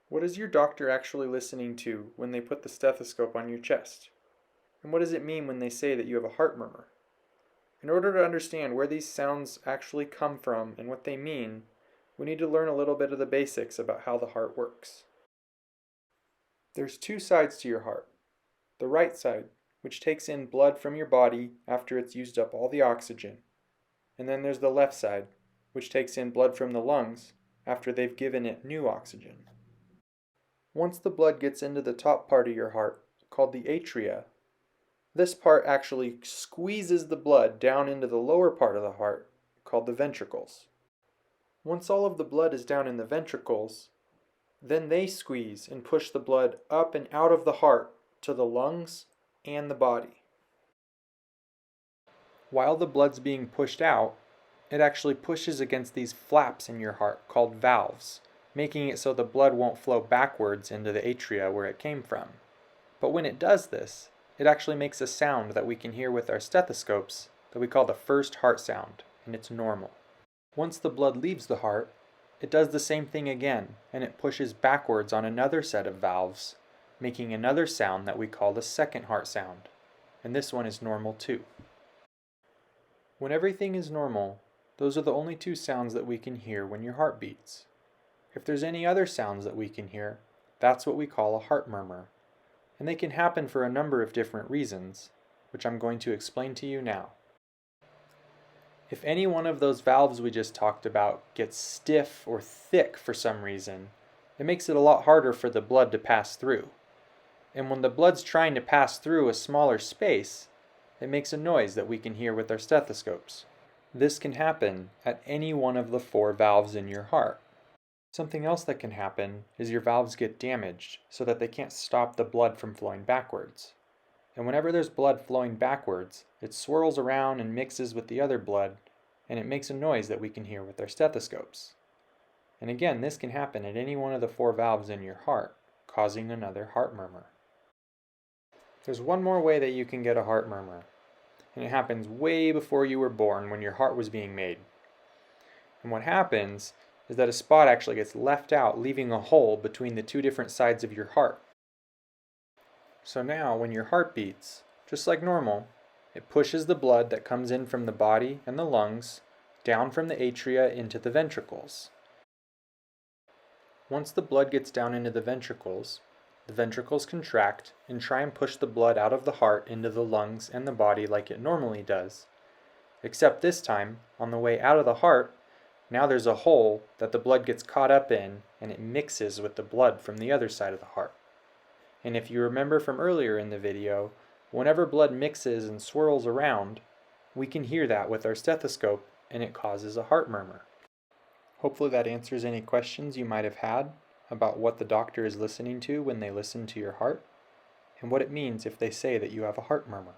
What is your doctor actually listening to when they put the stethoscope on your chest? And what does it mean when they say that you have a heart murmur? In order to understand where these sounds actually come from and what they mean, we need to learn a little bit of the basics about how the heart works. There's two sides to your heart. The right side, which takes in blood from your body after it's used up all the oxygen. And then there's the left side, which takes in blood from the lungs after they've given it new oxygen. Once the blood gets into the top part of your heart, called the atria, this part actually squeezes the blood down into the lower part of the heart, called the ventricles. Once all of the blood is down in the ventricles, then they squeeze and push the blood up and out of the heart to the lungs and the body. While the blood's being pushed out, it actually pushes against these flaps in your heart called valves, making it so the blood won't flow backwards into the atria where it came from. But when it does this, it actually makes a sound that we can hear with our stethoscopes that we call the first heart sound, and it's normal. Once the blood leaves the heart, it does the same thing again, and it pushes backwards on another set of valves, making another sound that we call the second heart sound, and this one is normal too. When everything is normal, those are the only two sounds that we can hear when your heart beats. If there's any other sounds that we can hear, that's what we call a heart murmur, and they can happen for a number of different reasons, which I'm going to explain to you now. If any one of those valves we just talked about gets stiff or thick for some reason, it makes it a lot harder for the blood to pass through. And when the blood's trying to pass through a smaller space, it makes a noise that we can hear with our stethoscopes. This can happen at any one of the 4 valves in your heart. Something else that can happen is your valves get damaged so that they can't stop the blood from flowing backwards. And whenever there's blood flowing backwards, it swirls around and mixes with the other blood, and it makes a noise that we can hear with our stethoscopes. And again, this can happen at any one of the 4 valves in your heart, causing another heart murmur. There's one more way that you can get a heart murmur, and it happens way before you were born when your heart was being made. And what happens is that a spot actually gets left out, leaving a hole between the 2 different sides of your heart. So now, when your heart beats, just like normal, it pushes the blood that comes in from the body and the lungs down from the atria into the ventricles. Once the blood gets down into the ventricles contract and try and push the blood out of the heart into the lungs and the body like it normally does. Except this time, on the way out of the heart, now there's a hole that the blood gets caught up in and it mixes with the blood from the other side of the heart. And if you remember from earlier in the video, whenever blood mixes and swirls around, we can hear that with our stethoscope and it causes a heart murmur. Hopefully that answers any questions you might have had about what the doctor is listening to when they listen to your heart, and what it means if they say that you have a heart murmur.